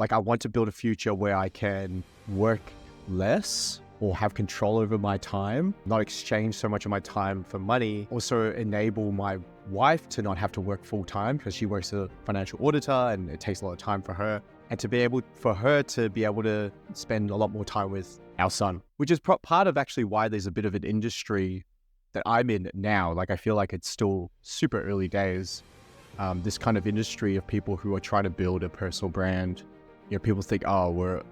Like I want to build a future where I can work less or have control over my time, not exchange so much of my time for money. Also enable my wife to not have to work full time because she works as a financial auditor and it takes a lot of time for her. And to be able for her to be able to spend a lot more time with our son, which is part of actually why there's a bit of an industry that I'm in now. Like I feel like it's still super early days. This kind of industry of people who are trying to build a personal brand. You know, people think, oh, we're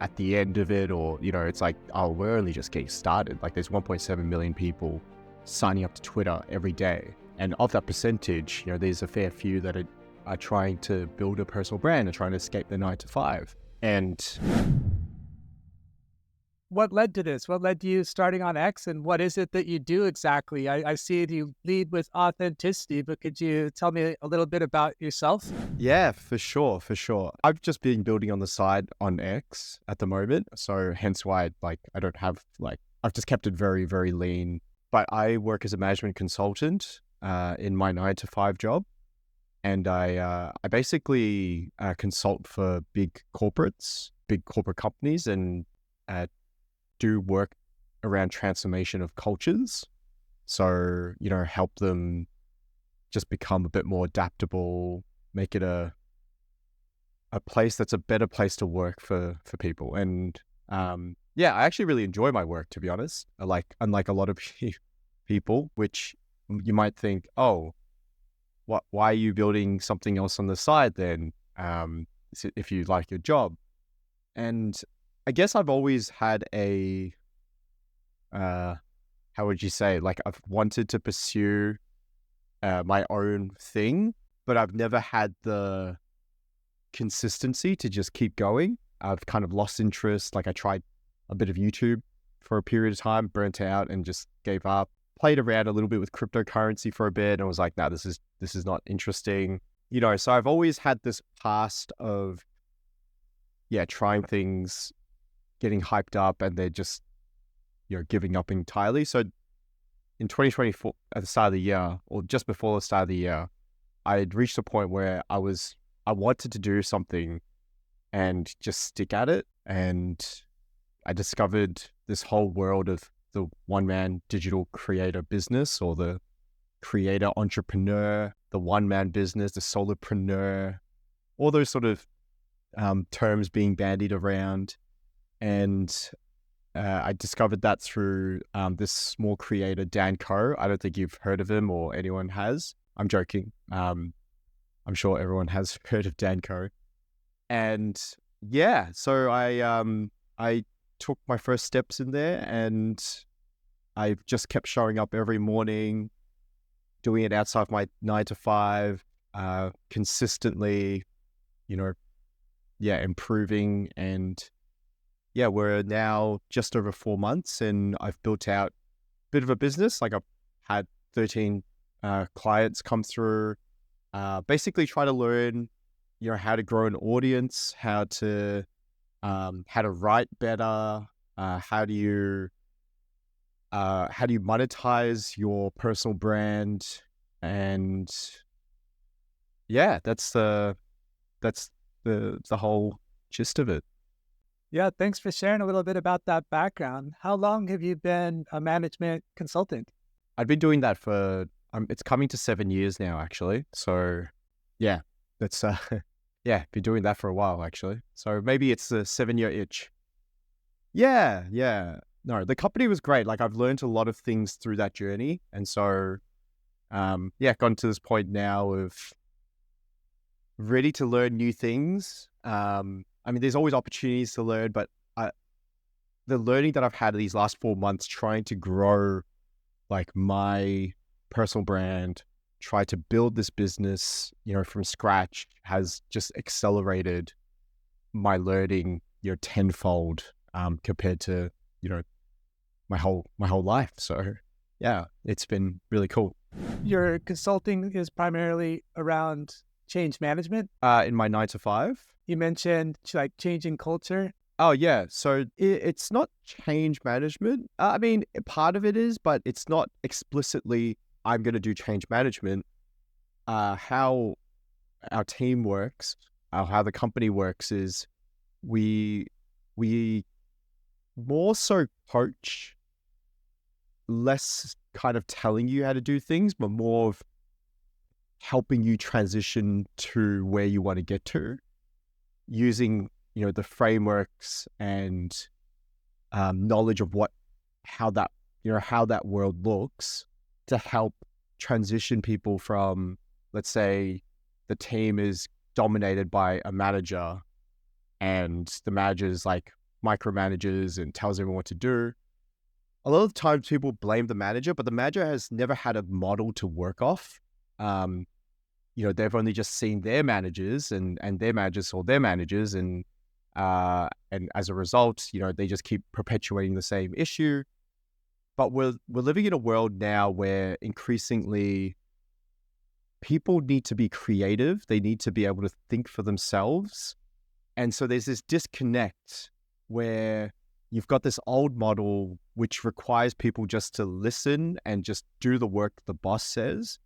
at the end of it, or, you know, it's like, oh, we're only just getting started. Like there's 1.7 million people signing up to Twitter every day. And of that percentage, you know, there's a fair few that are trying to build a personal brand and trying to escape the 9 to 5. And what led to this? What led to you starting on X, and what is it that you do exactly? I see you lead with authenticity, but could you tell me a little bit about yourself? yeah, for sure. I've just been building on the side on X at the moment. So hence why I don't have I've just kept it very, very lean. But I work as a management consultant in my 9 to 5 job. And I basically consult for big corporate companies and do work around transformation of cultures. So, you know, help them just become a bit more adaptable, make it a place that's a better place to work for people. And yeah, I actually really enjoy my work, to be honest. Unlike a lot of people, which you might think, oh, why are you building something else on the side then, if you like your job? And I guess I've always had how would you say, like I've wanted to pursue my own thing, but I've never had the consistency to just keep going. I've kind of lost interest. Like I tried a bit of YouTube for a period of time, burnt out and just gave up. Played around a little bit with cryptocurrency for a bit and was like, no, this is not interesting. You know, so I've always had this past of, trying things, getting hyped up, and they're just, you know, giving up entirely. So in 2024, at the start of the year, or just before the start of the year, I had reached a point where I wanted to do something and just stick at it. And I discovered this whole world of the one-man digital creator business, or the creator entrepreneur, the one-man business, the solopreneur, all those sort of terms being bandied around. And I discovered that through this small creator, Dan Koh. I don't think you've heard of him or anyone has. I'm joking. I'm sure everyone has heard of Dan Koh. And yeah, so I took my first steps in there, and I've just kept showing up every morning, doing it outside my 9 to 5, consistently, you know, improving. And yeah, we're now just over 4 months and I've built out a bit of a business. Like I've had 13 clients come through, basically try to learn, you know, how to grow an audience, how to write better, how do you monetize your personal brand. And yeah, that's the whole gist of it. Yeah, thanks for sharing a little bit about that background. How long have you been a management consultant? I've been doing that for it's coming to 7 years now, actually. So yeah, that's been doing that for a while, actually. So maybe it's a 7-year itch. Yeah. No, the company was great. Like I've learned a lot of things through that journey. And so, gotten to this point now of ready to learn new things. I mean, there's always opportunities to learn, but the learning that I've had these last 4 months trying to grow like my personal brand, try to build this business, you know, from scratch has just accelerated my learning, you know, tenfold compared to, you know, my whole life. So yeah, it's been really cool. Your consulting is primarily around change management. In my 9 to 5. You mentioned like changing culture. Oh yeah, so it's not change management. I mean, part of it is, but it's not explicitly, I'm going to do change management. How our team works how the company works is we we more so coach, less kind of telling you how to do things, but more of helping you transition to where you want to get to using, the frameworks and knowledge of how that world looks to help transition people from, let's say, the team is dominated by a manager and the manager's like micromanages and tells everyone what to do. A lot of times people blame the manager, but the manager has never had a model to work off. They've only just seen their managers and their managers saw their managers. And as a result, they just keep perpetuating the same issue. But we're living in a world now where increasingly people need to be creative. They need to be able to think for themselves. And so there's this disconnect where you've got this old model which requires people just to listen and just do the work the boss says,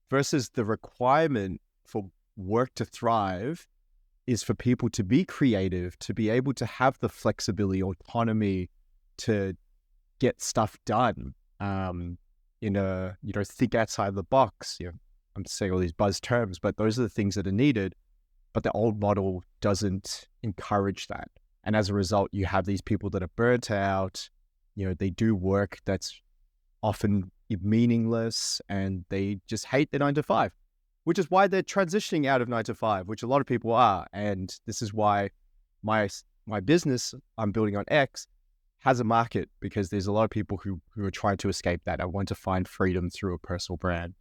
versus the requirement for work to thrive is for people to be creative, to be able to have the flexibility, autonomy to get stuff done think outside the box. I'm saying all these buzz terms, but those are the things that are needed. But the old model doesn't encourage that. And as a result, you have these people that are burnt out, they do work that's often meaningless and they just hate their 9 to 5, which is why they're transitioning out of 9 to 5, which a lot of people are. And this is why my business I'm building on X has a market, because there's a lot of people who are trying to escape that. I want to find freedom through a personal brand.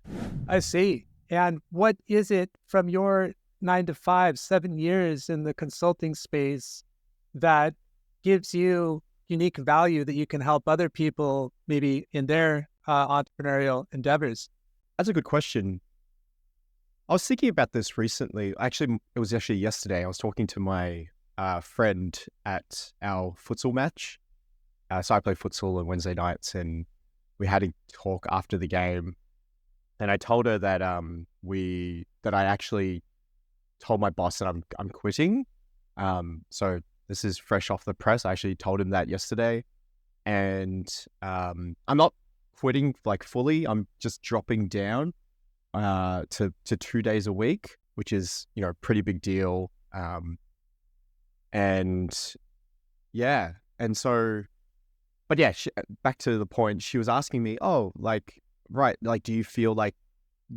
I see. And what is it from your 9 to 5, 7 years in the consulting space that gives you unique value that you can help other people maybe in their entrepreneurial endeavors? That's a good question. I was thinking about this recently. Actually, it was yesterday. I was talking to my friend at our futsal match. So I play futsal on Wednesday nights, and we had a talk after the game. And I told her that I actually told my boss that I'm quitting. So this is fresh off the press. I actually told him that yesterday, and I'm not quitting like fully. I'm just dropping down to 2 days a week, which is a pretty big deal. Back to the point. She was asking me, do you feel like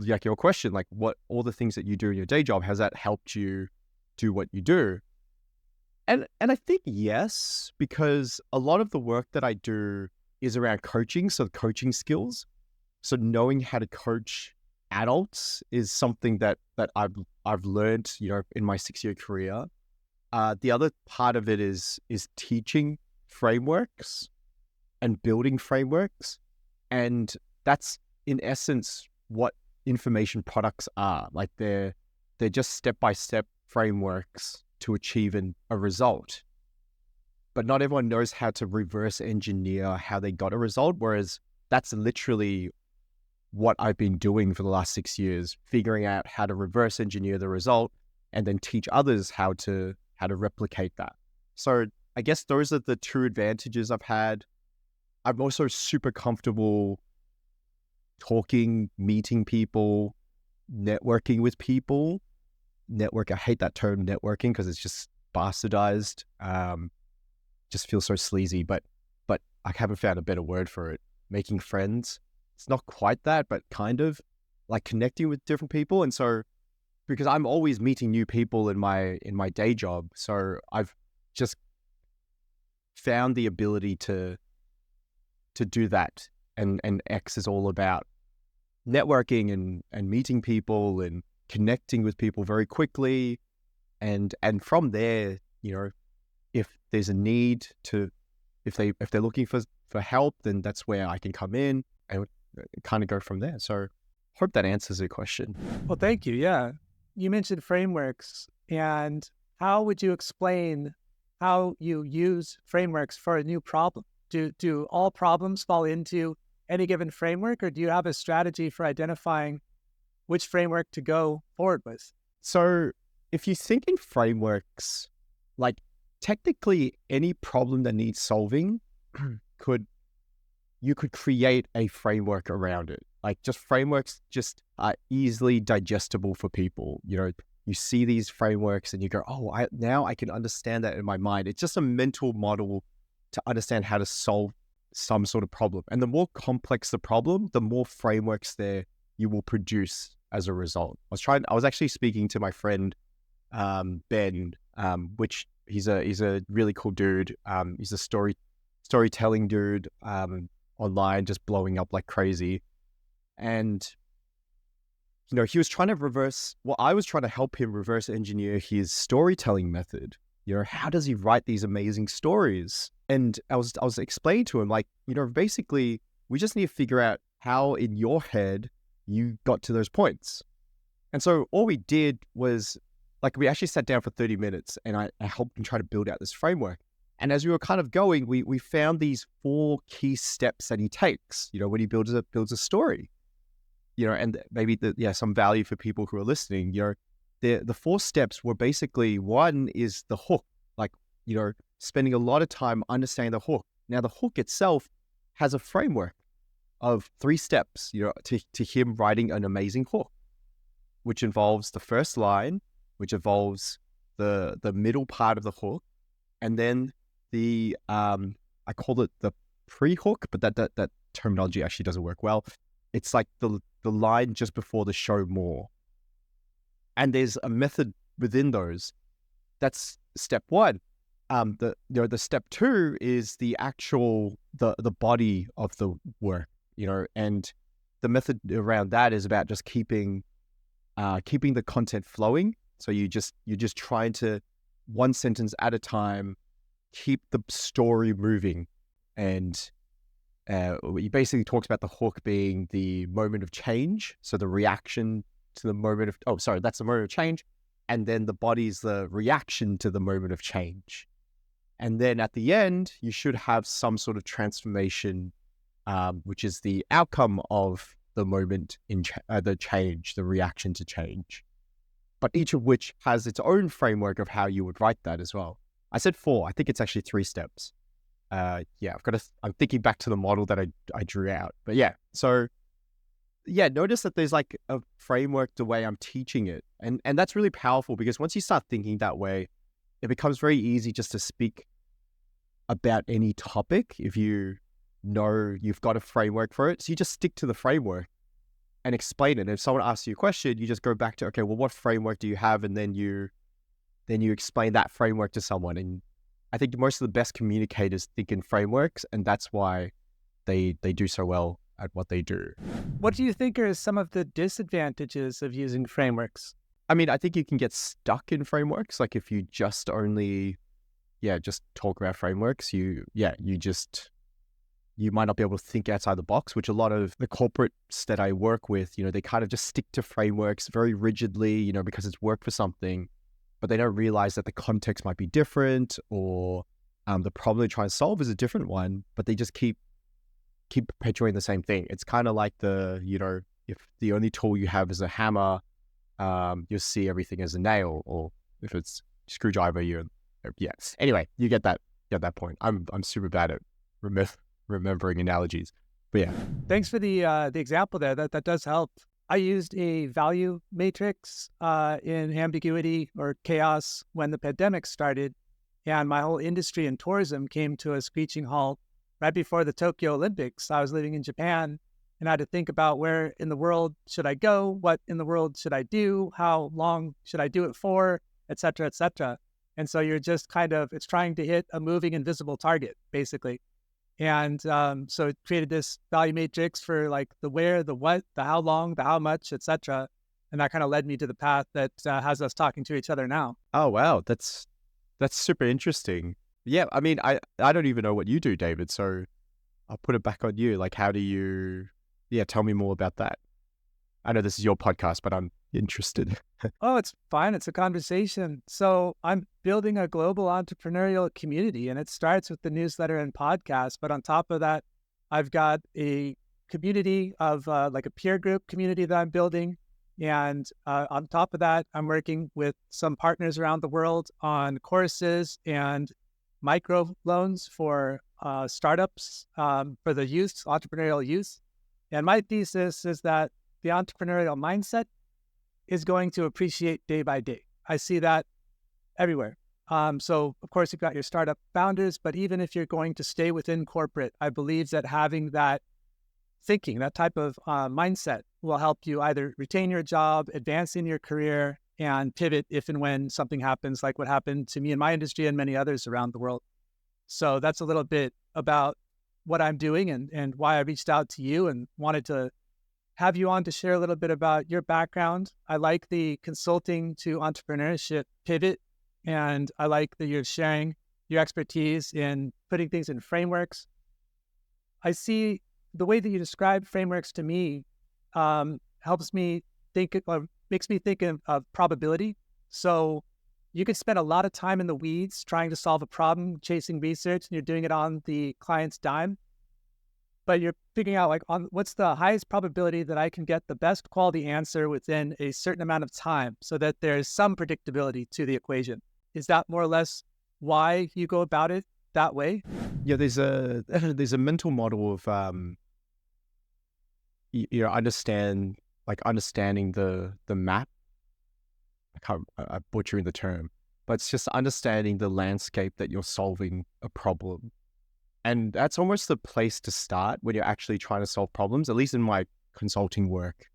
your question, like what all the things that you do in your day job, has that helped you do what you do? And I think yes, because a lot of the work that I do is around coaching, so coaching skills. So knowing how to coach adults is something that I've learned, in my 6-year career. The other part of it is teaching frameworks and building frameworks, and that's in essence what information products are. Like they're just step-by-step frameworks to achieve a result. But not everyone knows how to reverse engineer how they got a result, whereas that's literally what I've been doing for the last 6 years, figuring out how to reverse engineer the result and then teach others how to replicate that. So I guess those are the two advantages I've had. I'm also super comfortable talking, meeting people, networking with people. I hate that term networking because it's just bastardized. Just feels so sleazy, but I haven't found a better word for it. Making friends. It's not quite that, but kind of like connecting with different people. And so, because I'm always meeting new people in my day job, so I've just found the ability to do that. And X is all about networking and meeting people and connecting with people very quickly. And from there, if there's a need if they're looking for help, then that's where I can come in and kind of go from there. So hope that answers your question. Well, thank you. Yeah. You mentioned frameworks, and how would you explain how you use frameworks for a new problem? Do all problems fall into any given framework, or do you have a strategy for identifying which framework to go forward with? So if you think in frameworks, like technically any problem that needs solving you could create a framework around it. Like just frameworks just are easily digestible for people. You see these frameworks and you go, oh, now I can understand that in my mind. It's just a mental model to understand how to solve some sort of problem. And the more complex the problem, the more frameworks there you will produce as a result. I was actually speaking to my friend, Ben, which he's a really cool dude. He's a storytelling dude, online, just blowing up like crazy. And, he was trying to I was trying to help him reverse engineer his storytelling method. How does he write these amazing stories? And I was explaining to him, like, basically we just need to figure out how in your head you got to those points. And so all we did was, like, we actually sat down for 30 minutes and I helped him try to build out this framework. And as we were kind of going, we found these 4 key steps that he takes, when he builds a story, and maybe some value for people who are listening. The 4 steps were basically, one is the hook, like, spending a lot of time understanding the hook. Now, the hook itself has a framework of 3 steps, to him writing an amazing hook, which involves the first line, which involves the middle part of the hook, and then the I call it the pre-hook, but that terminology actually doesn't work well. It's like the line just before the show more. And there's a method within those. That's step 1. The step 2 is the actual the body of the work, and the method around that is about just keeping the content flowing. So you're just trying to, one sentence at a time, keep the story moving. And he basically talks about the hook being the moment of change. So the reaction to the moment of, that's the moment of change. And then the body's the reaction to the moment of change. And then at the end, you should have some sort of transformation, which is the outcome of the moment in the change, the reaction to change. But each of which has its own framework of how you would write that as well. I said 4. I think it's actually 3 steps. I'm thinking back to the model that I drew out. But notice that there's like a framework the way I'm teaching it. And that's really powerful, because once you start thinking that way, it becomes very easy just to speak about any topic if you know you've got a framework for it. So you just stick to the framework and explain it. And if someone asks you a question, you just go back to, okay, well, what framework do you have? And then you explain that framework to someone. And I think most of the best communicators think in frameworks, and that's why they do so well at what they do. What do you think are some of the disadvantages of using frameworks? I mean, I think you can get stuck in frameworks. Like if you just only, just talk about frameworks, you might not be able to think outside the box, which a lot of the corporates that I work with, they kind of just stick to frameworks very rigidly, because it's worked for something, but they don't realize that the context might be different, or the problem they try and solve is a different one, but they just keep perpetuating the same thing. It's kind of like if the only tool you have is a hammer, you'll see everything as a nail, or if it's screwdriver, Anyway, you get that point. I'm super bad at remembering analogies, but Thanks for the example there. That does help. I used a value matrix in ambiguity or chaos when the pandemic started, and my whole industry in tourism came to a screeching halt right before the Tokyo Olympics. I was living in Japan, and I had to think about where in the world should I go, what in the world should I do, how long should I do it for, et cetera, et cetera. And so you're just it's trying to hit a moving invisible target, basically. And so it created this value matrix for like the where, the what, the how long, the how much, et cetera. And that kind of led me to the path that has us talking to each other now. Oh, wow. That's super interesting. Yeah, I mean, I don't even know what you do, David, so I'll put it back on you. Like, how do you, tell me more about that. I know this is your podcast, but I'm interested. Oh, it's fine. It's a conversation. So I'm building a global entrepreneurial community, and it starts with the newsletter and podcast. But on top of that, I've got a community of like a peer group community that I'm building. And on top of that, I'm working with some partners around the world on courses and micro loans for startups for the youth, entrepreneurial youth. And my thesis is that the entrepreneurial mindset is going to appreciate day by day. I see that everywhere. So, of course, you've got your startup founders, but even if you're going to stay within corporate, I believe that having that thinking, that type of mindset will help you either retain your job, advance in your career, and pivot if and when something happens, like what happened to me in my industry and many others around the world. So that's a little bit about what I'm doing and why I reached out to you and wanted to have you on to share a little bit about your background. I like the consulting to entrepreneurship pivot, and I like that you're sharing your expertise in putting things in frameworks. I see the way that you describe frameworks to me helps me think, or makes me think of probability. So you could spend a lot of time in the weeds trying to solve a problem, chasing research, and you're doing it on the client's dime. But you're figuring out, like, on what's the highest probability that I can get the best quality answer within a certain amount of time so that there's some predictability to the equation. Is that more or less why you go about it that way? Yeah, there's a there's a mental model of understanding the map. I'm butchering the term, but it's just understanding the landscape that you're solving a problem. And that's almost the place to start when you're actually trying to solve problems, at least in my consulting work.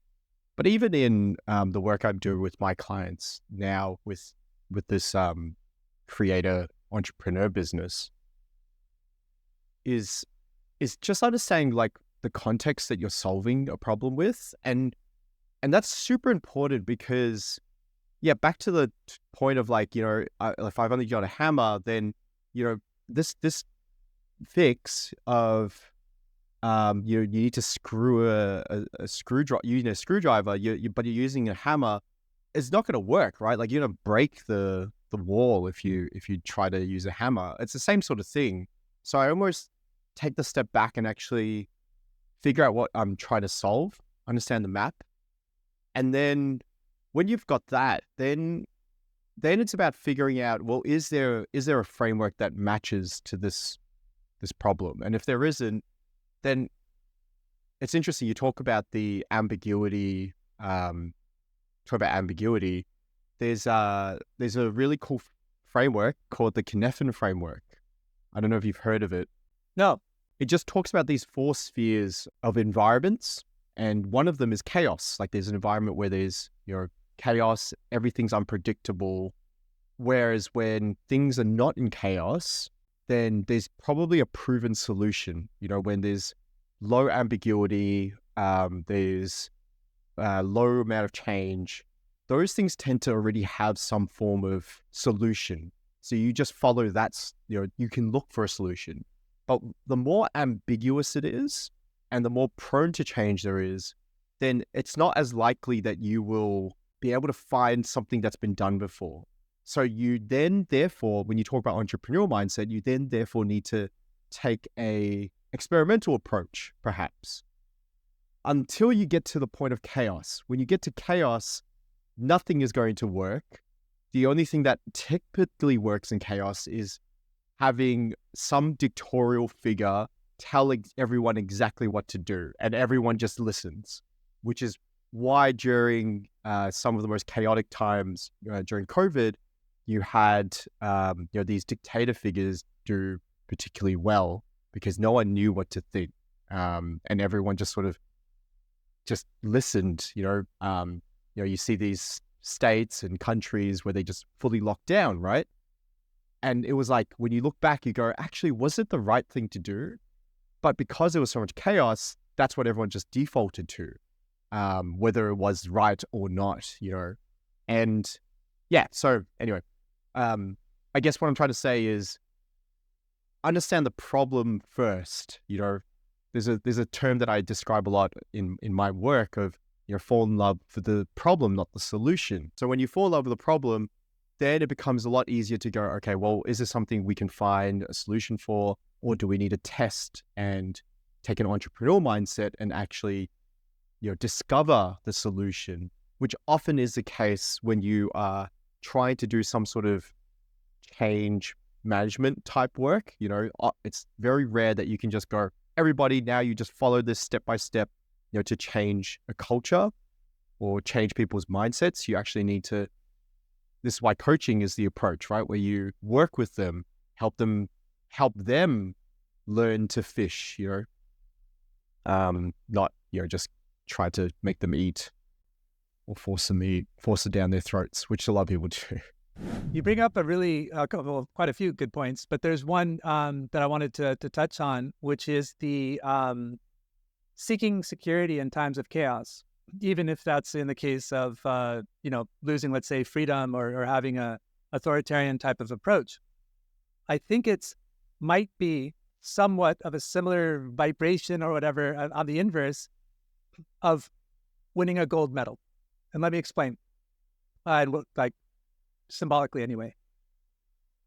But even in the work I'm doing with my clients now with this creator entrepreneur business is just understanding like the context that you're solving a problem with. And that's super important because, yeah, back to the point of like, if I've only got a hammer, then, this fix of you need to screw a screwdriver, using a screwdriver, but you're using a hammer, it's not going to work, right? Like you're going to break the wall if you try to use a hammer. It's the same sort of thing. So I almost take the step back and actually figure out what I'm trying to solve, understand the map, and then when you've got that, then it's about figuring out, well, is there a framework that matches to this problem? And if there isn't, then it's interesting. You talk about the ambiguity. There's a really cool framework called the Cynefin framework. I don't know if you've heard of it. No. It just talks about these 4 spheres of environments, and one of them is chaos. Like there's an environment where there's chaos, everything's unpredictable. Whereas when things are not in chaos, then there's probably a proven solution. When there's low ambiguity, there's low amount of change, those things tend to already have some form of solution. So you just follow that, you can look for a solution. But the more ambiguous it is and the more prone to change there is, then it's not as likely that you will be able to find something that's been done before. So you then, therefore, when you talk about entrepreneurial mindset, you then therefore need to take a experimental approach, perhaps, until you get to the point of chaos. When you get to chaos, nothing is going to work. The only thing that typically works in chaos is having some dictatorial figure tell everyone exactly what to do, and everyone just listens, which is why during some of the most chaotic times during COVID, you had these dictator figures do particularly well because no one knew what to think, and everyone just sort of just listened. You see these states and countries where they just fully locked down, right? And it was like, when you look back, you go, actually, was it the right thing to do? But because there was so much chaos, that's what everyone just defaulted to, whether it was right or not, And yeah, so anyway, I guess what I'm trying to say is understand the problem first. There's a term that I describe a lot in my work of, fall in love with the problem, not the solution. So when you fall in love with the problem, then it becomes a lot easier to go, okay, well, is this something we can find a solution for, or do we need to test and take an entrepreneurial mindset and actually, discover the solution which often is the case when you are trying to do some sort of change management type work. It's very rare that you can just go, everybody, now you just follow this step by step, to change a culture or change people's mindsets. You actually need to, this is why coaching is the approach, right? Where you work with them, help them learn to fish, not, just try to make them eat or force it down their throats, which a lot of people do. You bring up quite a few good points, but there's one that I wanted to touch on, which is the seeking security in times of chaos, even if that's in the case of, losing, let's say, freedom or having a authoritarian type of approach. I think it's might be somewhat of a similar vibration or whatever on the inverse of winning a gold medal. And let me explain. Symbolically anyway.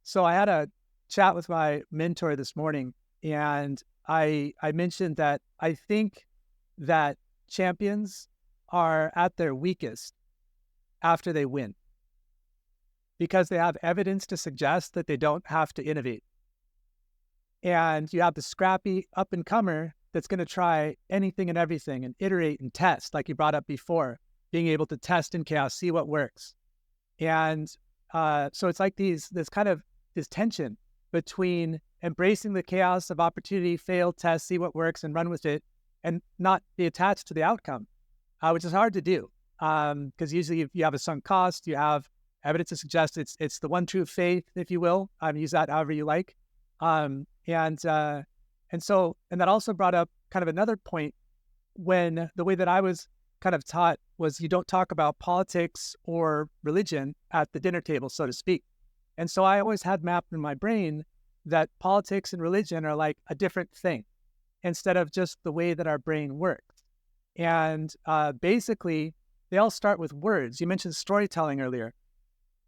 So I had a chat with my mentor this morning, and I mentioned that I think that champions are at their weakest after they win, because they have evidence to suggest that they don't have to innovate. And you have the scrappy up-and-comer that's going to try anything and everything and iterate and test, like you brought up before, being able to test in chaos, see what works. And so it's like this tension between embracing the chaos of opportunity, fail, test, see what works, and run with it, and not be attached to the outcome, which is hard to do. Because usually you have a sunk cost, you have evidence to suggest it's the one true faith, if you will. Use that however you like. And that also brought up kind of another point, when the way that I was kind of taught was you don't talk about politics or religion at the dinner table, so to speak. And so I always had mapped in my brain that politics and religion are like a different thing instead of just the way that our brain works. And basically, they all start with words. You mentioned storytelling earlier.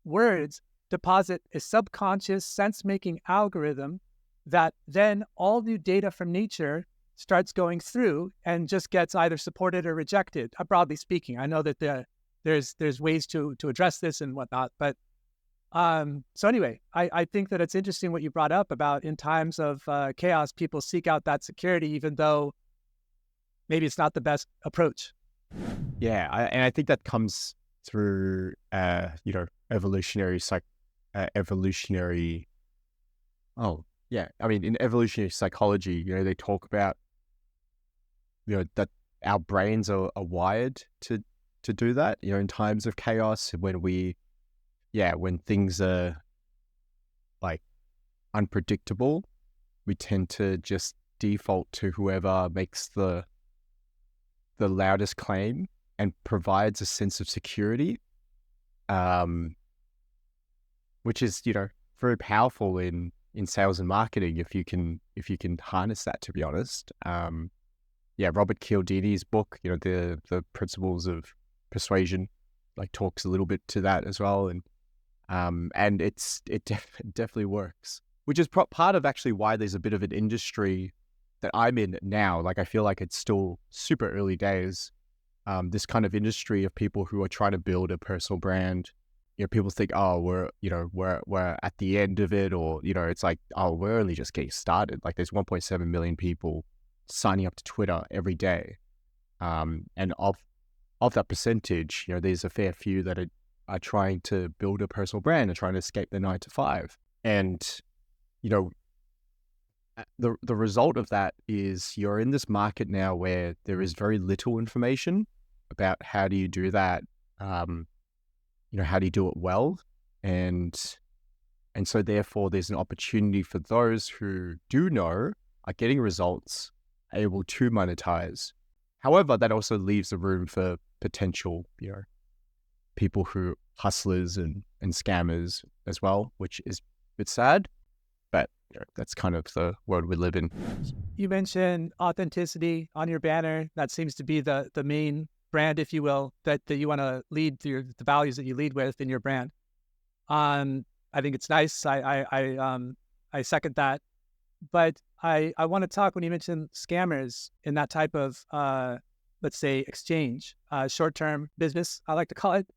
Words deposit a subconscious sense-making algorithm that then all new data from nature starts going through and just gets either supported or rejected, broadly speaking. I know that there's ways to address this and whatnot, but so anyway, I think that it's interesting what you brought up about in times of chaos, people seek out that security, even though maybe it's not the best approach. Yeah, I think that comes through, evolutionary. Oh, yeah. I mean, in evolutionary psychology, they talk about, that our brains are wired to do that, in times of chaos, when things are like unpredictable, we tend to just default to whoever makes the loudest claim and provides a sense of security, which is, very powerful in sales and marketing if you can harness that, to be honest. Robert Cialdini's book, the principles of persuasion, talks a little bit to that as well, and it definitely works, which is part of actually why there's a bit of an industry that I'm in now. I feel like it's still super early days. This kind of industry of people who are trying to build a personal brand. People think, oh, we're at the end of it, or it's like, oh, we're only just getting started. There's 1.7 million people signing up to Twitter every day, and of that percentage, there's a fair few that are trying to build a personal brand and trying to escape the 9 to 5. And the result of that is you're in this market now where there is very little information about how do you do that. How do you do it well? And so therefore there's an opportunity for those who do know, are getting results, able to monetize. However, that also leaves a room for potential, people who hustlers and scammers as well, which is a bit sad, but that's kind of the world we live in. You mentioned authenticity on your banner. That seems to be the main brand, if you will, that you want to lead through, the values that you lead with in your brand. I think it's nice. I second that. But I want to talk, when you mentioned scammers in that type of let's say, exchange, short-term business, I like to call it,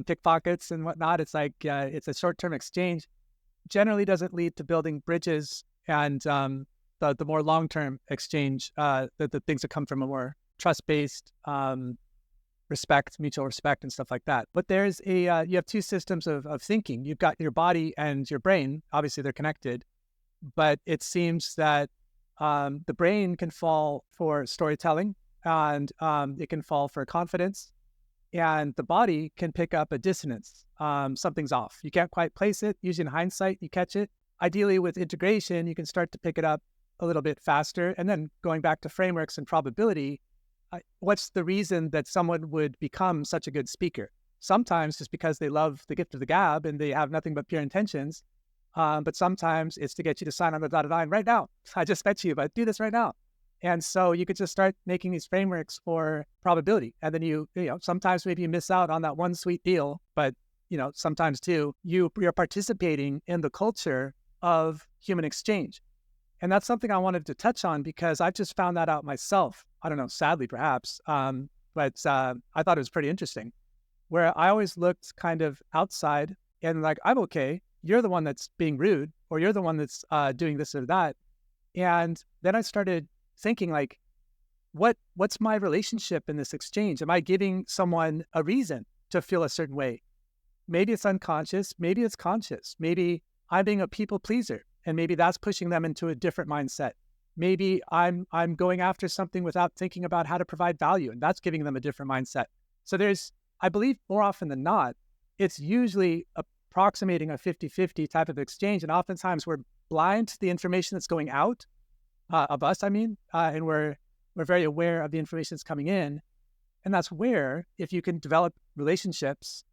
pickpockets and whatnot. It's like it's a short-term exchange. Generally doesn't lead to building bridges and the more long-term exchange, the things that come from a more trust-based respect, mutual respect, and stuff like that. But there's you have two systems of thinking. You've got your body and your brain. Obviously, they're connected, but it seems that the brain can fall for storytelling, and it can fall for confidence, and the body can pick up a dissonance. Something's off. You can't quite place it. Usually in hindsight, you catch it. Ideally, with integration, you can start to pick it up a little bit faster. And then going back to frameworks and probability, what's the reason that someone would become such a good speaker? Sometimes it's because they love the gift of the gab and they have nothing but pure intentions. But sometimes it's to get you to sign on the dotted line right now. I just met you, but do this right now. And so you could just start making these frameworks for probability. And then you know, sometimes maybe you miss out on that one sweet deal, but you know, sometimes too, you're participating in the culture of human exchange. And that's something I wanted to touch on because I've just found that out myself. I don't know, sadly perhaps, but I thought it was pretty interesting, where I always looked kind of outside and like, I'm okay. You're the one that's being rude, or you're the one that's doing this or that. And then I started thinking like, what's my relationship in this exchange? Am I giving someone a reason to feel a certain way? Maybe it's unconscious, maybe it's conscious. Maybe I'm being a people pleaser, and maybe that's pushing them into a different mindset. Maybe I'm going after something without thinking about how to provide value, and that's giving them a different mindset. So I believe more often than not, it's usually approximating a 50-50 type of exchange. And oftentimes we're blind to the information that's going out of us, and we're very aware of the information that's coming in. And that's where, if you can develop relationships,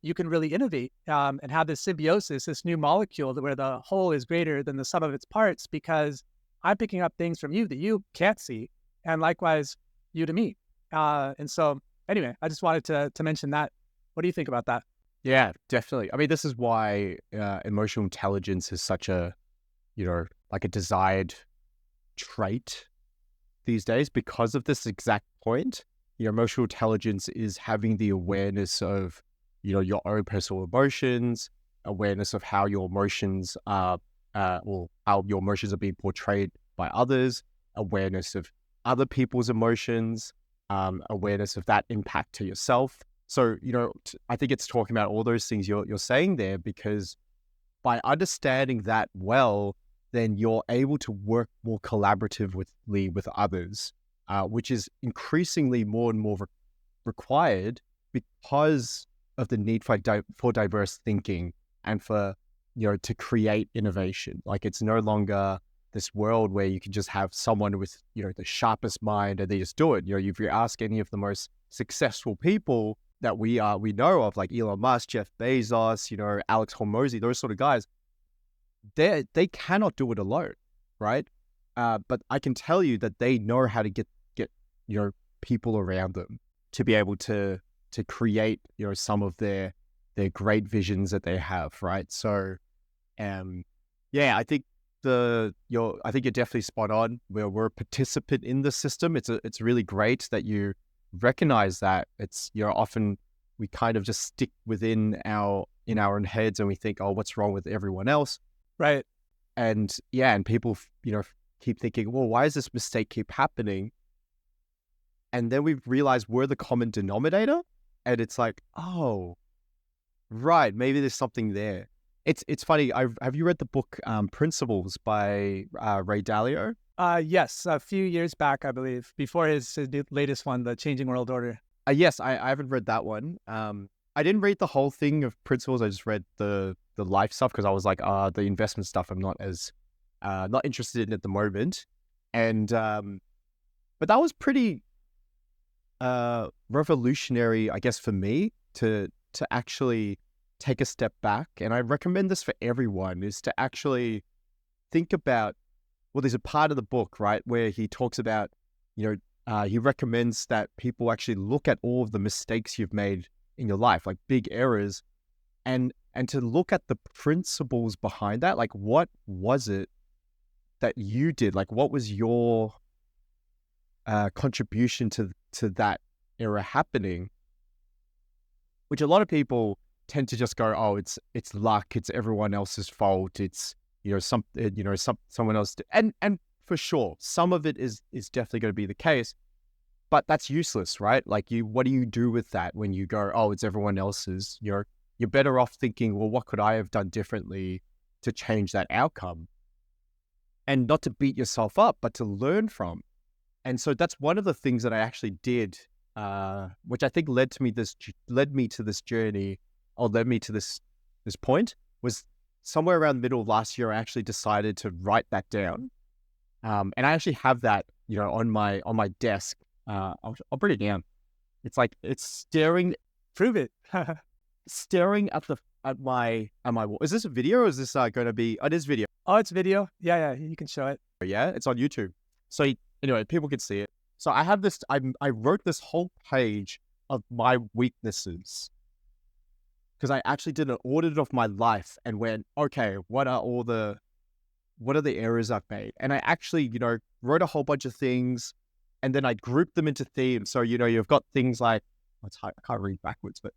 you can really innovate and have this symbiosis, this new molecule where the whole is greater than the sum of its parts, because I'm picking up things from you that you can't see, and likewise, you to me. And so anyway, I just wanted to mention that. What do you think about that? Yeah, definitely. I mean, this is why emotional intelligence is such a, like a desired trait these days, because of this exact point. Emotional intelligence is having the awareness of, your own personal emotions, awareness of how your emotions are, or how your emotions are being portrayed by others, awareness of other people's emotions, awareness of that impact to yourself. So, I think it's talking about all those things you're saying there, because by understanding that well, then you're able to work more collaboratively with others, which is increasingly more and more required because of the need for diverse thinking and for, to create innovation. Like, it's no longer this world where you can just have someone with, the sharpest mind and they just do it. If you ask any of the most successful people that we know of, like Elon Musk, Jeff Bezos, Alex Hormozy, those sort of guys, they cannot do it alone, right? But I can tell you that they know how to get people around them to be able to create, some of their great visions that they have, right? So, I think I think you're definitely spot on. We're a participant in the system. It's really great that you recognize that. It's, often we kind of just stick within our own heads and we think, oh, what's wrong with everyone else? Right. And and people, keep thinking, well, why does this mistake keep happening? And then we've realized we're the common denominator, and it's like, oh, right, maybe there's something there. It's funny. Have you read the book Principles by Ray Dalio? Yes, a few years back, I believe, before his latest one, The Changing World Order. Yes, I haven't read that one. I didn't read the whole thing of Principles. I just read the life stuff because I was like, the investment stuff I'm not as not interested in at the moment. And but that was pretty revolutionary, I guess, for me to actually take a step back. And I recommend this for everyone, is to actually think about, well, there's a part of the book, right, where he talks about, he recommends that people actually look at all of the mistakes you've made in your life, like big errors, and to look at the principles behind that. Like, what was it that you did? Like, what was your contribution to to that error happening, which a lot of people tend to just go, oh, it's luck, it's everyone else's fault, it's someone else, and for sure, some of it is definitely going to be the case, but that's useless, right? Like what do you do with that when you go, oh, it's everyone else's? You're better off thinking, well, what could I have done differently to change that outcome? And not to beat yourself up, but to learn from. And so that's one of the things that I actually did, which I think led me to this journey, or led me to this point, was somewhere around the middle of last year. I actually decided to write that down, and I actually have that, on my desk. I'll bring it down. It's like it's staring. Prove it. Staring at my wall. Is this a video, or is this going to be? Oh, it is video. Oh, it's video. Yeah, you can show it. Yeah, it's on YouTube. So anyway, people can see it. So I have this. I wrote this whole page of my weaknesses, because I actually did an audit of my life and went, okay, what are the errors I've made? And I actually, wrote a whole bunch of things, and then I grouped them into themes. So you've got things like, I can't read backwards, but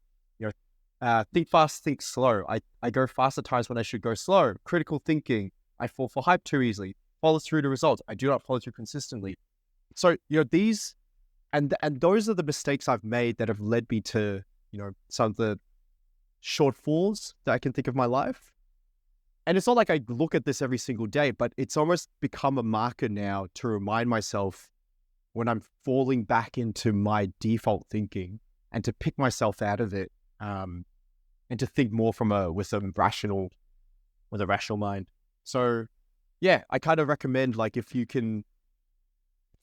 think fast, think slow. I go fast at times when I should go slow. Critical thinking. I fall for hype too easily. Follow through to results. I do not follow through consistently. So, these, and those are the mistakes I've made that have led me to, some of the shortfalls that I can think of my life. And it's not like I look at this every single day, but it's almost become a marker now to remind myself when I'm falling back into my default thinking, and to pick myself out of it, and to think more with a rational mind. So yeah, I kind of recommend, like, if you can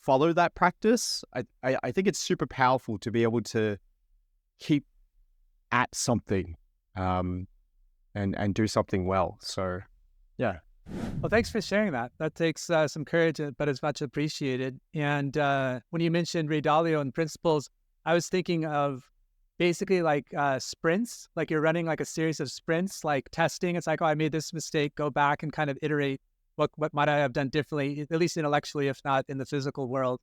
follow that practice, I think it's super powerful to be able to keep at something, and do something well. So yeah. Well, thanks for sharing that. That takes some courage, but it's much appreciated. And when you mentioned Ray Dalio and principles, I was thinking of basically like sprints, like you're running like a series of sprints, like testing. It's like, oh, I made this mistake, go back and kind of iterate what might I have done differently, at least intellectually, if not in the physical world.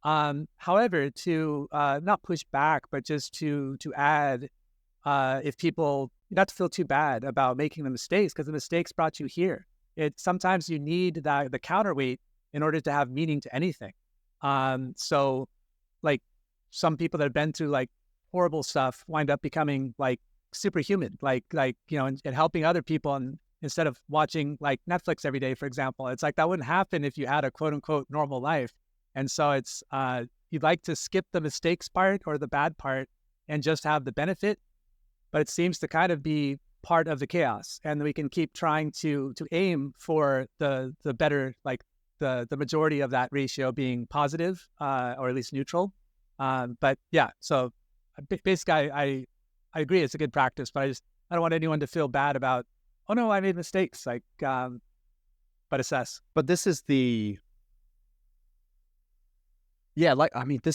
However, to not push back, but just to add, if people, not to feel too bad about making the mistakes, because the mistakes brought you here. Sometimes you need the counterweight in order to have meaning to anything. So like some people that have been through like horrible stuff wind up becoming like superhuman, like and helping other people, and instead of watching like Netflix every day, for example. It's like that wouldn't happen if you had a quote unquote normal life. And so it's you'd like to skip the mistakes part or the bad part and just have the benefit, but it seems to kind of be part of the chaos, and we can keep trying to aim for the better, like the majority of that ratio being positive, or at least neutral. But yeah, so basically I agree it's a good practice, but I don't want anyone to feel bad about, oh no, I made mistakes, like, but assess. But this is this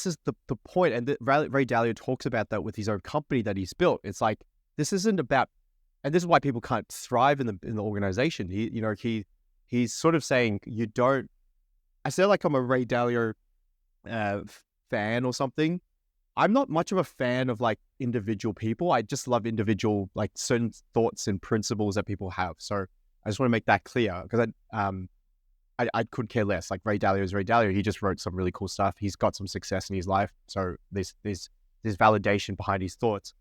is the point. And Ray Dalio talks about that with his own company that he's built. It's like, this isn't about, and this is why people can't thrive in the organization. He's sort of saying, I say like I'm a Ray Dalio fan or something. I'm not much of a fan of like individual people. I just love individual, like certain thoughts and principles that people have. So I just want to make that clear, because I could care less. Like Ray Dalio is Ray Dalio. He just wrote some really cool stuff. He's got some success in his life. So there's validation behind his thoughts.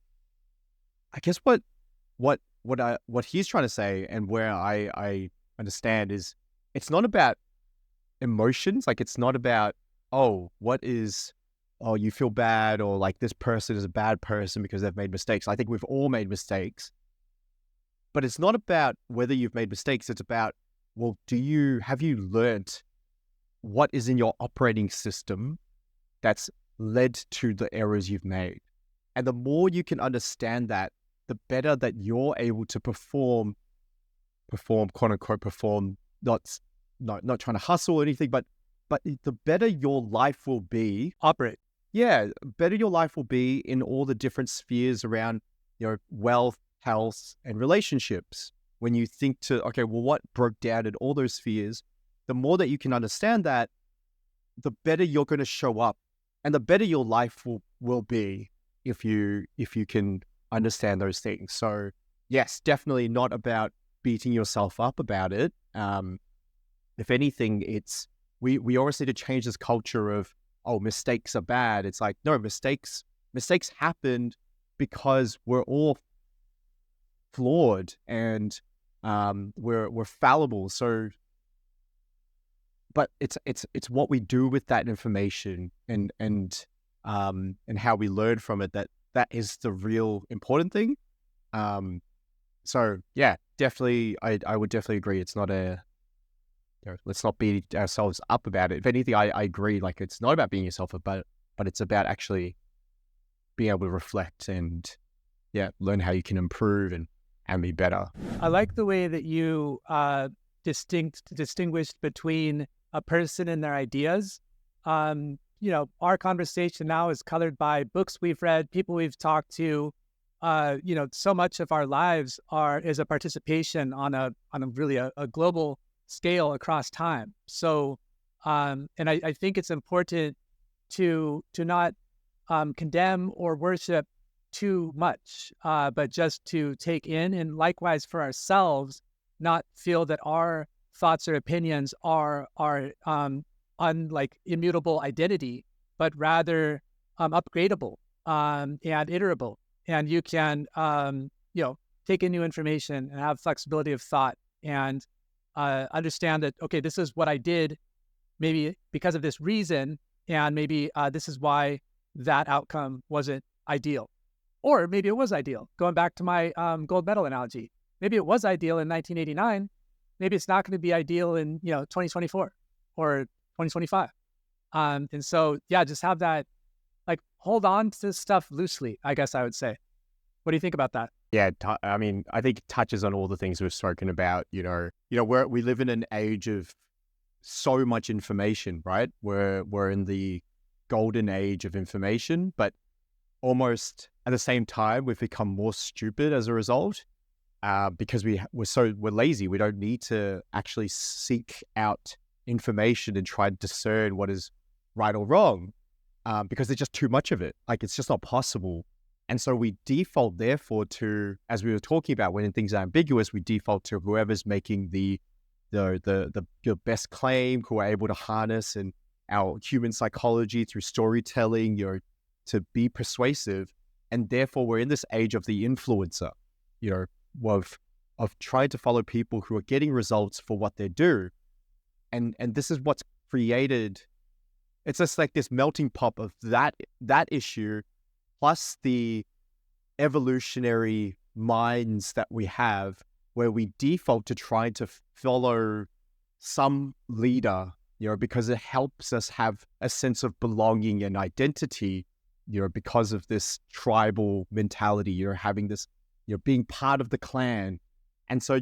I guess what he's trying to say, and where I understand, is it's not about emotions. Like, it's not about, you feel bad, or like this person is a bad person because they've made mistakes. I think we've all made mistakes, but it's not about whether you've made mistakes. It's about, well, have you learnt what is in your operating system that's led to the errors you've made? And the more you can understand that, the better that you're able to perform, quote unquote, perform, not trying to hustle or anything, but the better your life will be. Operate. Yeah, better your life will be in all the different spheres around, wealth, health, and relationships. When you think what broke down in all those spheres, the more that you can understand that, the better you're going to show up and the better your life will be if you can understand those things. So yes, definitely not about beating yourself up about it. If anything, it's we always need to change this culture of, oh, mistakes are bad. It's like, no, mistakes happened because we're all flawed and we're fallible. So, but it's what we do with that information and how we learn from it, that is the real important thing. So yeah, definitely, I would definitely agree. It's not let's not beat ourselves up about it. If anything, I agree. Like, it's not about beating yourself up, but it's about actually being able to reflect and learn how you can improve and be better. I like the way that you distinguished between a person and their ideas. Our conversation now is colored by books we've read, people we've talked to. So much of our lives is a participation on a really a global scale across time. So, and I think it's important to not condemn or worship too much, but just to take in, and likewise for ourselves, not feel that our thoughts or opinions are like immutable identity, but rather upgradable and iterable. And you can take in new information and have flexibility of thought and understand that, okay, this is what I did maybe because of this reason, and maybe this is why that outcome wasn't ideal. Or maybe it was ideal. Going back to my gold medal analogy, maybe it was ideal in 1989. Maybe it's not going to be ideal in 2024 or 2025. And so just have that, like, hold on to stuff loosely, I guess I would say. What do you think about that? Yeah, I mean, I think it touches on all the things we've spoken about. We live in an age of so much information, right? We're in the golden age of information, but almost at the same time, we've become more stupid as a result, because we're lazy. We don't need to actually seek out information and try to discern what is right or wrong, because there's just too much of it. Like, it's just not possible. And so we default, therefore, to, as we were talking about, when things are ambiguous, we default to whoever's making the best claim, who are able to harness and our human psychology through storytelling, to be persuasive. And therefore, we're in this age of the influencer, of trying to follow people who are getting results for what they do. And this is what's created. It's just like this melting pot of that issue, plus the evolutionary minds that we have, where we default to trying to follow some leader, because it helps us have a sense of belonging and identity, because of this tribal mentality, having this, being part of the clan. And so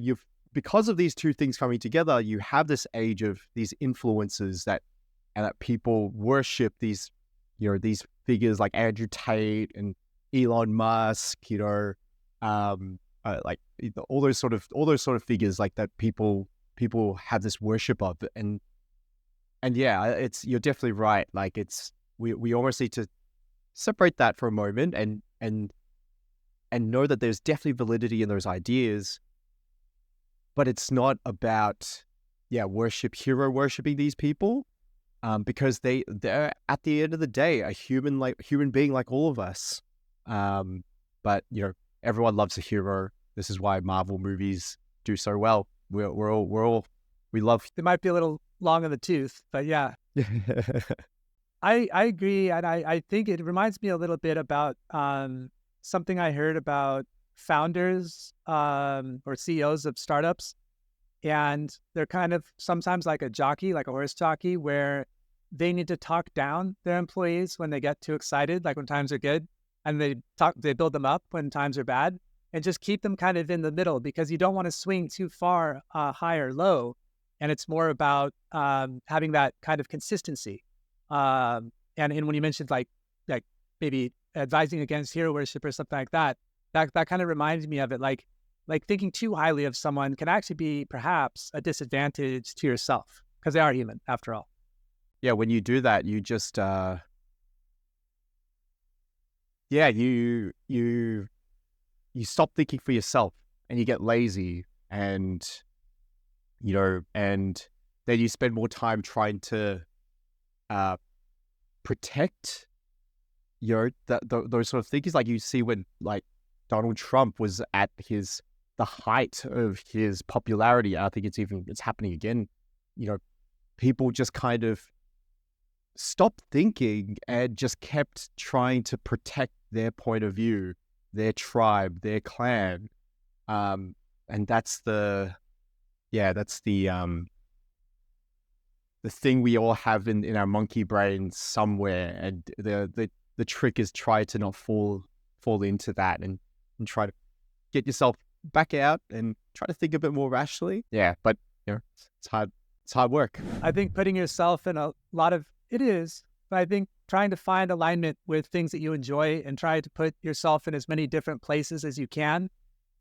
because of these two things coming together, you have this age of these influencers that people worship, these figures like Andrew Tate and Elon Musk, like all those sort of figures like that people have this worship of. And you're definitely right. Like, we almost need to separate that for a moment and know that there's definitely validity in those ideas, but it's not about hero worshiping these people, because they're at the end of the day a human being like all of us. But everyone loves a hero. This is why Marvel movies do so well. We love. They might be a little long in the tooth, but yeah. I agree, and I think it reminds me a little bit about something I heard about founders or CEOs of startups, and they're kind of sometimes like a jockey, like a horse jockey, where they need to talk down their employees when they get too excited, like when times are good, and they build them up when times are bad, and just keep them kind of in the middle, because you don't want to swing too far high or low, and it's more about having that kind of consistency. And when you mentioned like maybe advising against hero worship or something like that kind of reminds me of it. Like thinking too highly of someone can actually be perhaps a disadvantage to yourself, because they are human after all. Yeah, when you do that, you just yeah, you stop thinking for yourself and you get lazy, and and then you spend more time trying to uh protect those sort of things. Like you see when like Donald Trump was at the height of his popularity. I think it's happening again. People just kind of stopped thinking and just kept trying to protect their point of view, their tribe, their clan. And that's the thing we all have in our monkey brains somewhere. And the trick is try to not fall into that, and try to get yourself back out and try to think a bit more rationally. Yeah, but it's hard. It's hard work. I think putting yourself in a lot of it is, but I think trying to find alignment with things that you enjoy and try to put yourself in as many different places as you can,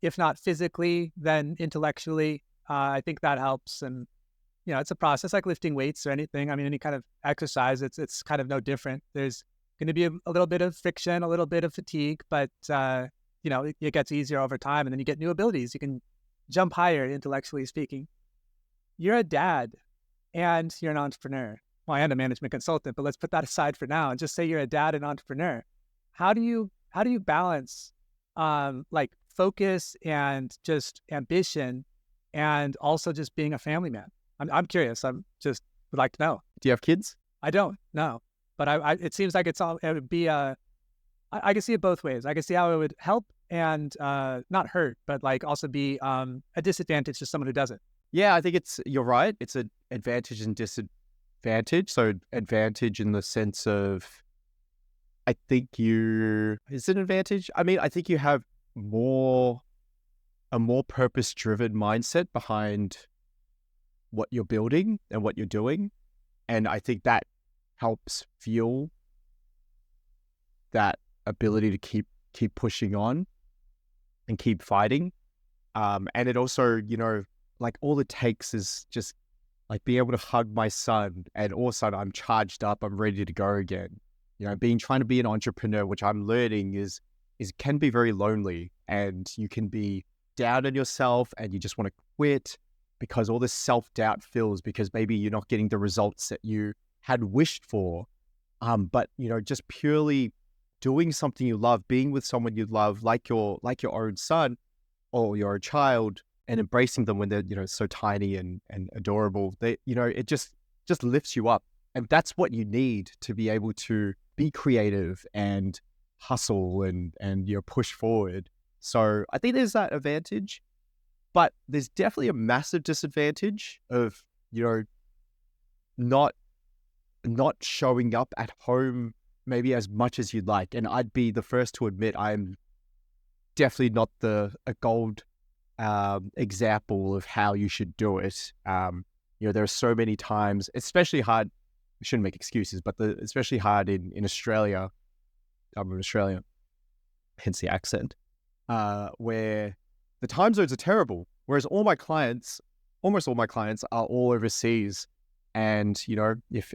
if not physically, then intellectually. I think that helps. And it's a process like lifting weights or anything. I mean, any kind of exercise, it's kind of no different. There's going to be a little bit of friction, a little bit of fatigue, but it gets easier over time, and then you get new abilities. You can jump higher, intellectually speaking. You're a dad and you're an entrepreneur. Well, and a management consultant, but let's put that aside for now and just say you're a dad and entrepreneur. How do you balance like focus and just ambition, and also just being a family man? I'm curious. I'm just would like to know. Do you have kids? I don't, no. But it seems like it would be I can see it both ways. I can see how it would help and not hurt, but like also be a disadvantage to someone who doesn't. Yeah, I think you're right. It's an advantage and disadvantage. So advantage in the sense of, I think is it an advantage? I mean, I think you have a more purpose-driven mindset behind what you're building and what you're doing. And I think that helps fuel that ability to keep pushing on and keep fighting. And it also, like all it takes is just like being able to hug my son, and all of a sudden I'm charged up, I'm ready to go again. Trying to be an entrepreneur, which I'm learning is can be very lonely, and you can be down on yourself and you just want to quit because all this self-doubt fills because maybe you're not getting the results that you had wished for. But just purely doing something you love, being with someone you love, like your own son or your child, and embracing them when they're so tiny and adorable, it just lifts you up. And that's what you need to be able to be creative and hustle and push forward. So I think there's that advantage, but there's definitely a massive disadvantage of not showing up at home maybe as much as you'd like. And I'd be the first to admit I'm definitely not a gold example of how you should do it. There are so many times, especially hard. I shouldn't make excuses, but especially hard in Australia. I'm in Australia, hence the accent, where the time zones are terrible. Whereas almost all my clients are all overseas. And, if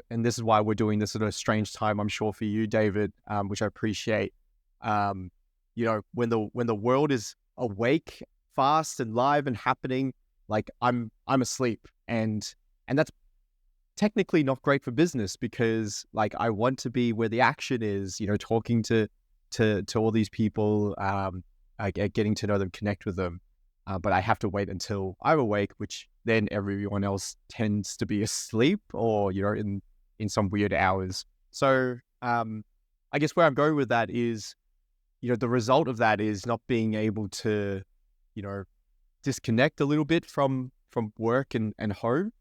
and this is why we're doing this at a strange time, I'm sure for you, David, which I appreciate. When the world is awake, fast and live and happening, like I'm asleep, and that's technically not great for business, because like I want to be where the action is, talking to all these people, getting to know them, connect with them. But I have to wait until I'm awake, which then everyone else tends to be asleep or, in some weird hours. So I guess where I'm going with that is, the result of that is not being able to, disconnect a little bit from work and home.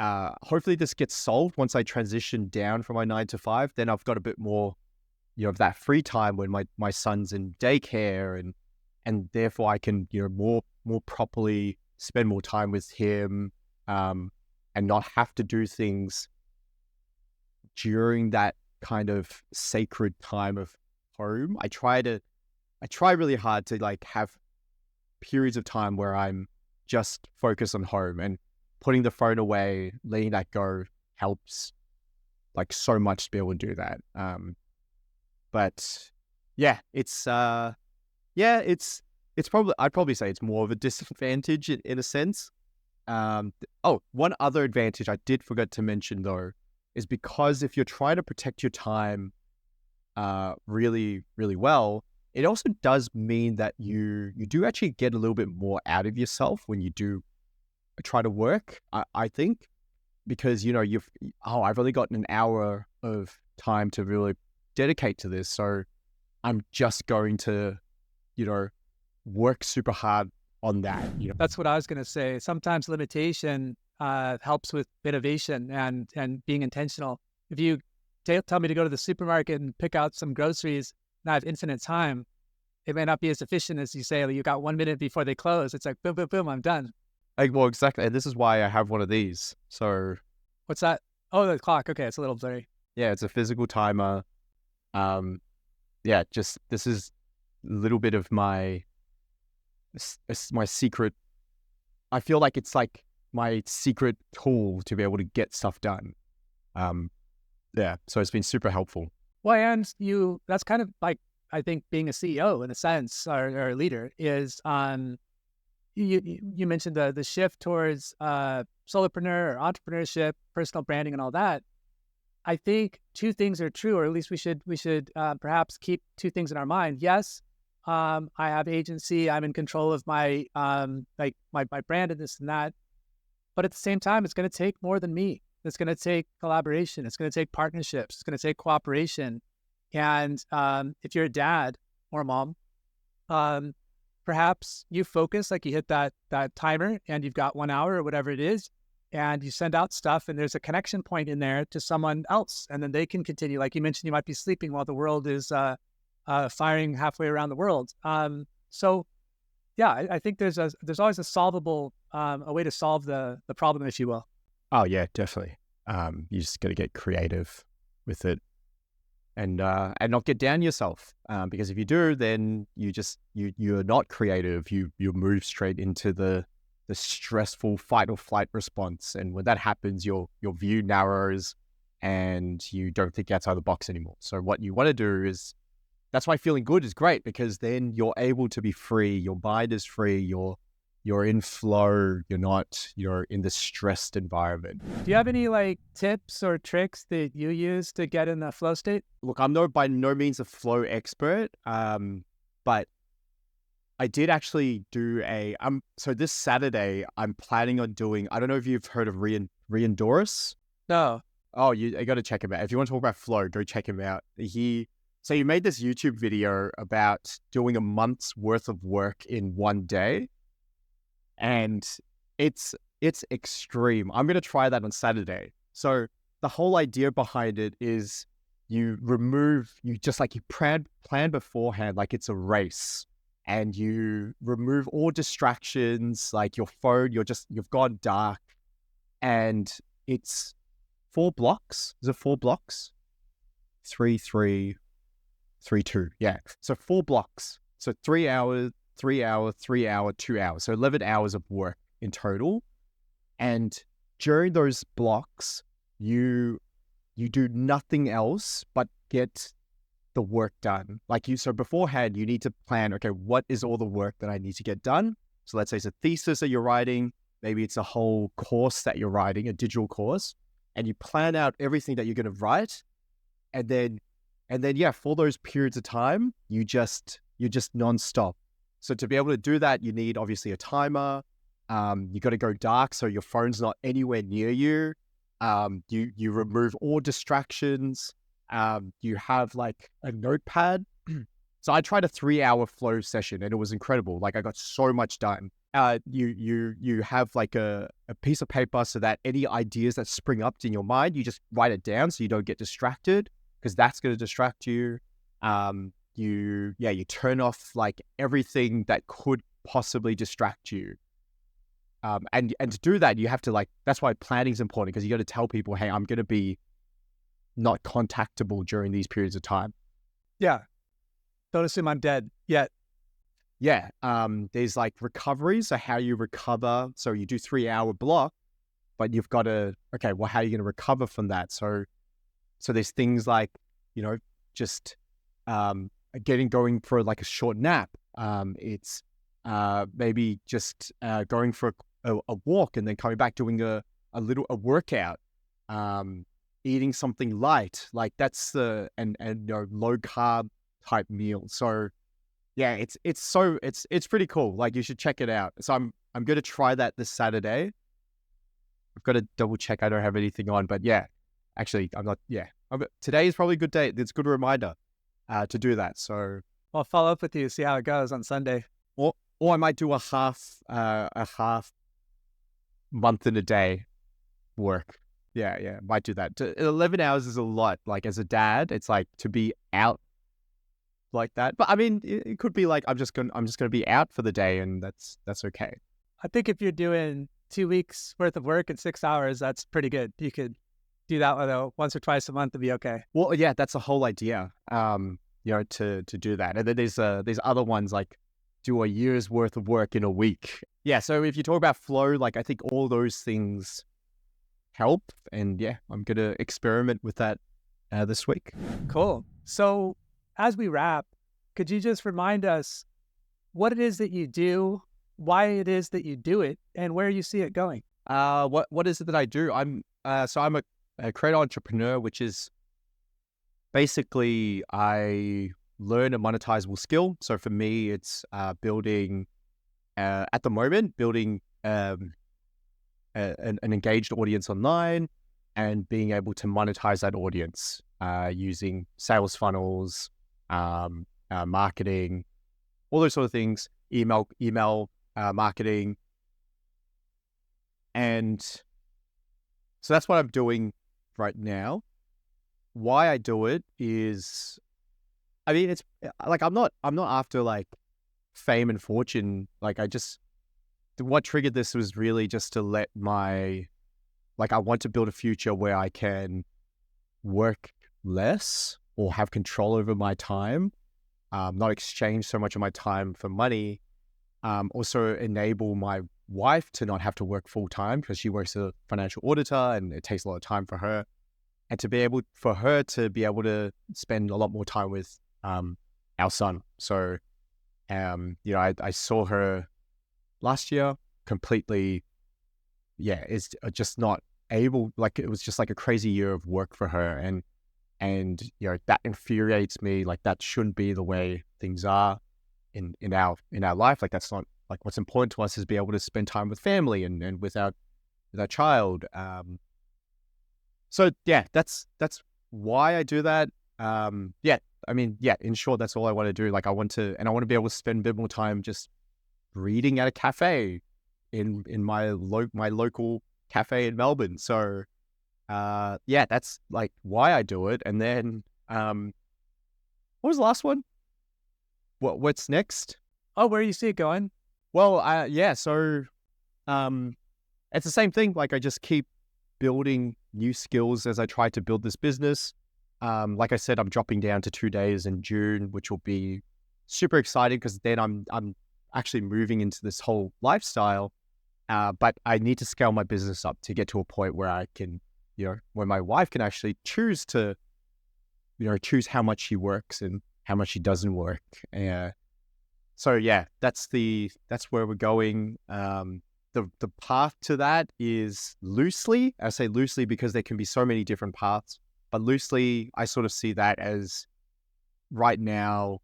Hopefully this gets solved once I transition down from my 9 to 5. Then I've got a bit more, of that free time when my son's in daycare, and therefore I can, more properly spend more time with him, and not have to do things during that kind of sacred time of home. I try really hard to like have periods of time where I'm just focused on home, and putting the phone away, letting that go helps like so much to be able to do that. But yeah, it's probably, I'd probably say it's more of a disadvantage in a sense. One other advantage I did forget to mention though is because if you're trying to protect your time really, really well, it also does mean that you do actually get a little bit more out of yourself when you do try to work, I think, because, I've only got an hour of time to really dedicate to this. So I'm just going to, work super hard on that. That's what I was going to say. Sometimes limitation helps with innovation and being intentional. If you tell me to go to the supermarket and pick out some groceries and I have infinite time, it may not be as efficient as you say, you got 1 minute before they close. It's like, boom, boom, boom, I'm done. Well, exactly. And this is why I have one of these. So what's that? Oh, the clock. Okay. It's a little blurry. Yeah, it's a physical timer. Just this is a little bit of my secret. I feel like it's like my secret tool to be able to get stuff done. So it's been super helpful. Well, and that's kind of like, I think being a CEO in a sense, or a leader is you mentioned the shift towards solopreneur or entrepreneurship, personal branding and all that. I think two things are true, or at least we should perhaps keep two things in our mind. Yes, I have agency. I'm in control of my my brand and this and that. But at the same time, it's going to take more than me. It's going to take collaboration. It's going to take partnerships. It's going to take cooperation. And if you're a dad or a mom, perhaps you focus, like you hit that timer and you've got 1 hour or whatever it is, and you send out stuff and there's a connection point in there to someone else. And then they can continue. Like you mentioned, you might be sleeping while the world is firing halfway around the world. I think there's always a way to solve the problem, if you will. Oh yeah, definitely. You just got to get creative with it, and not get down yourself. Because if you do, then you're not creative. You move straight into the stressful fight or flight response, and when that happens, your view narrows, and you don't think outside the box anymore. So what you want to do is, that's why feeling good is great, because then you're able to be free. Your mind is free. You're in flow. You're in the stressed environment. Do you have any tips or tricks that you use to get in the flow state? Look, I'm by no means a flow expert, but I did actually do so this Saturday, I'm planning on doing, I don't know if you've heard of Rian Doris. No. Oh, you got to check him out. If you want to talk about flow, go check him out. So you made this YouTube video about doing a month's worth of work in one day. And it's extreme. I'm going to try that on Saturday. So the whole idea behind it is you plan beforehand, like it's a race, and you remove all distractions, like your phone, you've gone dark, and it's 4 blocks. Is it 4 blocks? 3, 3, 3, 2. Yeah. So 4 blocks. So 3 hours, 3 hour, 3 hour, 2 hours. So 11 hours of work in total. And during those blocks, you do nothing else but get the work done. So beforehand, you need to plan, okay, what is all the work that I need to get done? So let's say it's a thesis that you're writing. Maybe it's a whole course that you're writing, a digital course. And you plan out everything that you're going to write. And then, for those periods of time, you're just nonstop. So to be able to do that, you need obviously a timer. You got to go dark so your phone's not anywhere near you. You remove all distractions. You have a notepad. So I tried a 3-hour flow session and it was incredible. I got so much done. You have a piece of paper so that any ideas that spring up in your mind, you just write it down so you don't get distracted, because that's going to distract you. You turn off everything that could possibly distract you. And to do that, you have to that's why planning is important, because you got to tell people, hey, I'm going to be not contactable during these periods of time. Yeah. Don't assume I'm dead yet. Yeah. There's recovery. So how you recover. So you do 3-hour block, but you've got to, okay, well, how are you going to recover from that? So there's things just going for like a short nap. It's maybe just going for a walk and then coming back, doing a workout, eating something light. Like that's and low carb type meal. So yeah, it's pretty cool. Like you should check it out. So I'm going to try that this Saturday. I've got to double check I don't have anything on, but yeah, actually I'm not. Yeah, today is probably a good day. It's a good reminder to do that. So I'll follow up with you, see how it goes on Sunday. or I might do a half month in a day work. Yeah, might do that. 11 hours is a lot. Like as a dad, it's like to be out like that. But I mean, it could be like I'm just gonna be out for the day, and that's okay. I think if you're doing 2 weeks worth of work in 6 hours, that's pretty good. You could do that once or twice a month to be okay. Well, yeah, that's the whole idea. To do that, and then there's other ones like do a year's worth of work in a week. Yeah, so if you talk about flow, like I think all those things help, and yeah, I'm gonna experiment with that this week. Cool. So as we wrap, could you just remind us what it is that you do, why it is that you do it, and where you see it going? What is it that I do? I'm a creator entrepreneur, which is basically I learn a monetizable skill. So for me, it's building at the moment an engaged audience online and being able to monetize that audience using sales funnels, marketing, all those sort of things, email marketing. And so that's what I'm doing right now. Why I do it is, I mean, it's like, I'm not after like fame and fortune. Like what triggered this was really just to let I want to build a future where I can work less or have control over my time, not exchange so much of my time for money. Also enable my wife to not have to work full time because she works as a financial auditor and it takes a lot of time for her, and for her to be able to spend a lot more time with our son. So, I saw her last year completely, is just not able, like it was just like a crazy year of work for her. And that infuriates me. Like that shouldn't be the way things are in our life. Like that's not like what's important to us is be able to spend time with family and with our child. So yeah, that's why I do that. In short, that's all I want to do. Like I want to be able to spend a bit more time just reading at a cafe in my local cafe in Melbourne. So that's like why I do it. And then what was the last one? What's next? Oh, where you see it going? Well, so it's the same thing. Like I just keep building new skills as I try to build this business. Like I said, I'm dropping down to 2 days in June, which will be super exciting because then I'm actually moving into this whole lifestyle. But I need to scale my business up to get to a point where I can, where my wife can actually choose how much she works and how much she doesn't work. So yeah, that's where we're going. The path to that is loosely, I say loosely because there can be so many different paths, but loosely, I sort of see that as right now,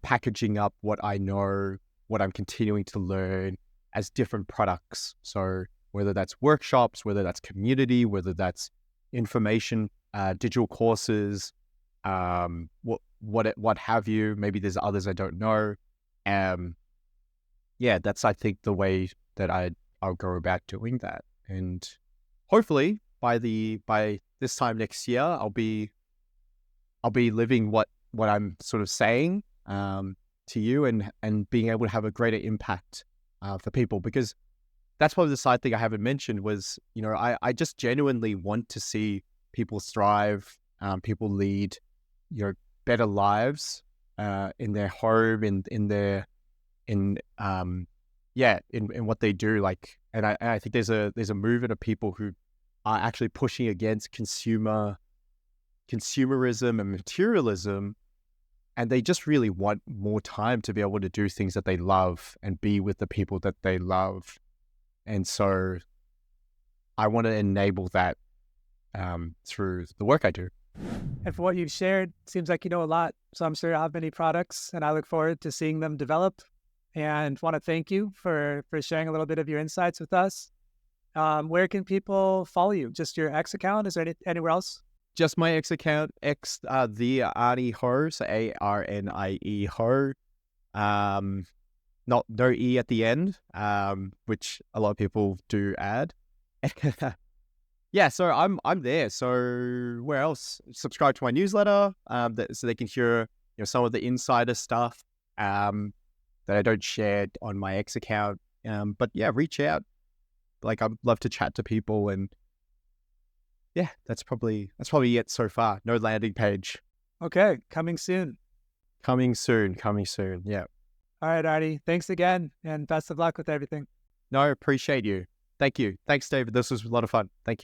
packaging up what I know, what I'm continuing to learn as different products. So whether that's workshops, whether that's community, whether that's information, digital courses, what have you, maybe there's others I don't know. That's, I think, the way that I'll go about doing that. And hopefully by this time next year, I'll be living what I'm sort of saying to you and being able to have a greater impact for people, because that's probably the side thing I haven't mentioned was, I just genuinely want to see people thrive, people lead, better lives in their home, in what they do. Like, and I think there's a movement of people who are actually pushing against consumerism and materialism, and they just really want more time to be able to do things that they love and be with the people that they love. And so I want to enable that through the work I do. And for what you've shared, seems like you know a lot. So I'm sure you'll have many products, and I look forward to seeing them develop. And want to thank you for sharing a little bit of your insights with us. Where can people follow you? Just your X account? Is there anywhere else? Just my X account, the Arnie Ho, so ARNIE Ho. No E at the end, which a lot of people do add. Yeah, so I'm there. So where else? Subscribe to my newsletter, so they can hear some of the insider stuff that I don't share on my X account. But yeah, reach out. Like, I'd love to chat to people, and yeah, that's probably it so far. No landing page. Okay, coming soon. Coming soon. Yeah. All right, Arnie. Thanks again, and best of luck with everything. No, appreciate you. Thank you. Thanks, David. This was a lot of fun. Thank you.